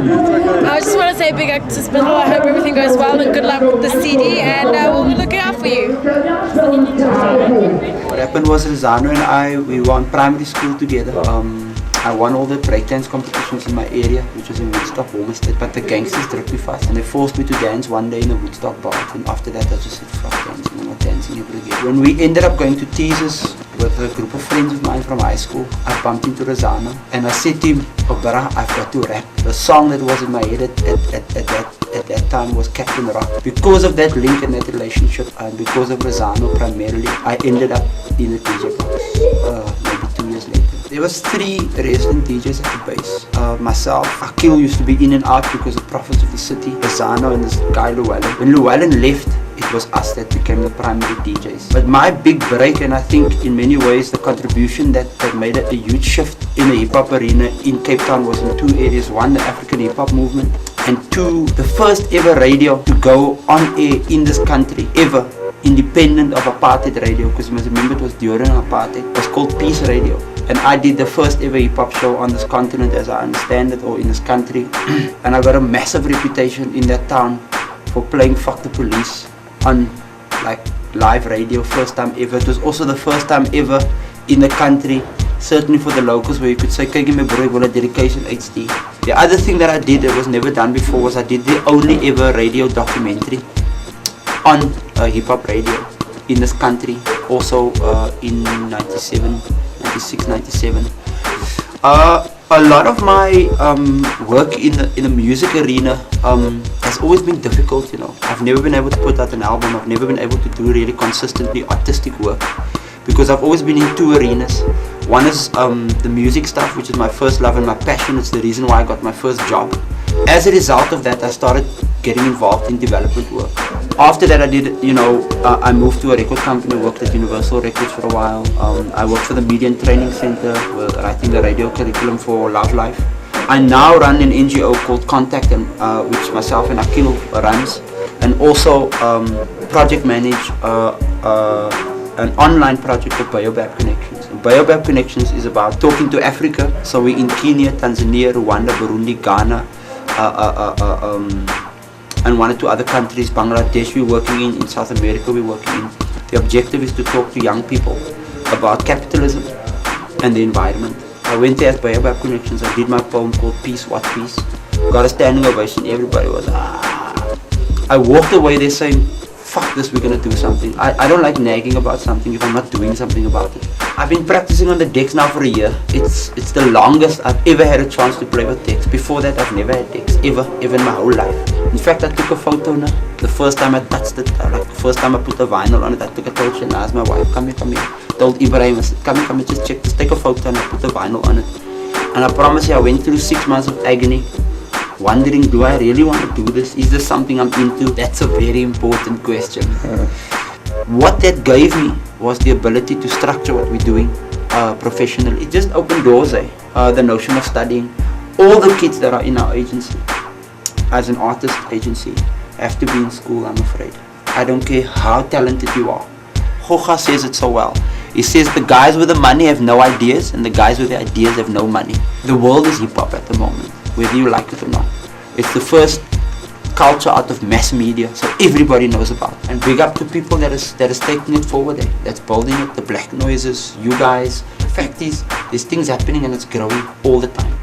I just want to say big up to Spindle. I hope everything goes well and good luck with the CD, and we'll be looking out for you. What happened was Rizano and I, we were in primary school together. I won all the breakdance competitions in my area, which was in Woodstock, Homestead, but the gangsters dripped me fast and they forced me to dance one day in a Woodstock bar, and after that I just said, fuck dancing, I'm not dancing ever again. When we ended up going to Teasers with a group of friends of mine from high school, I bumped into Rizano and I said to him, oh brah, I've got to rap. The song that was in my head at that time was Captain Rock. Because of that link and that relationship, and because of Rizano primarily, I ended up in a DJ box maybe 2 years later. There was 3 resident DJs at the base. Myself, Akil used to be in and out because of Prophets of the City, Rizano and this guy Llewellyn. When Llewellyn left, it was us that became the primary DJs. But my big break, and I think in many ways the contribution that made it a huge shift in the hip-hop arena in Cape Town was in 2 areas. One, the African hip-hop movement, and 2, the first ever radio to go on air in this country, ever, independent of apartheid radio, because you must remember it was during apartheid. It was called Peace Radio. And I did the first ever hip-hop show on this continent, as I understand it, or in this country. And I got a massive reputation in that town for playing Fuck the Police on like live radio, first time ever. It was also the first time ever in the country, certainly for the locals, where you could say, "Kyk my bro, ek wil 'n dedication HD." The other thing that I did that was never done before was I did the only ever radio documentary on hip-hop radio in this country, also in 97, 96, 97. A lot of my work in the music arena has always been difficult, you know. I've never been able to put out an album. I've never been able to do really consistently artistic work because I've always been in 2 arenas. One is the music stuff, which is my first love and my passion. It's the reason why I got my first job. As a result of that, I started getting involved in development work. After that, I did, you know, I moved to a record company, worked at Universal Records for a while. I worked for the Media and Training Center, writing the radio curriculum for Love Life. I now run an NGO called Contact, and which myself and Akil runs, and also project manage an online project called Baobab Connections. And Baobab Connections is about talking to Africa. So we're in Kenya, Tanzania, Rwanda, Burundi, Ghana, and 1 or 2 other countries. Bangladesh we're working in South America we're working in. The objective is to talk to young people about capitalism and the environment. I went there at Baobab Connections. I did my poem called Peace, What Peace? Got a standing ovation. Everybody was I walked away there saying, fuck this, we're gonna do something. I don't like nagging about something if I'm not doing something about it. I've been practicing on the decks now for a year. It's the longest I've ever had a chance to play with decks. Before that, I've never had decks, ever in my whole life. In fact, I took a photo now. The first time I touched it, like the first time I put a vinyl on it, I took a told Shanaz, my wife, come here. Told Ibrahim, I said, come here, just check, just take a photo, and I put a vinyl on it. And I promise you, I went through 6 months of agony, wondering, do I really want to do this? Is this something I'm into? That's a very important question. What that gave me was the ability to structure what we're doing professionally. It just opened doors, the notion of studying. All the kids that are in our agency, as an artist agency, have to be in school, I'm afraid. I don't care how talented you are. Hoja says it so well. He says the guys with the money have no ideas and the guys with the ideas have no money. The world is hip-hop at the moment, whether you like it or not. It's the first culture out of mass media, so everybody knows about it. And big up to people that is taking it forward, that's building it, the Black Noises, you guys. The fact is, there's things happening and it's growing all the time.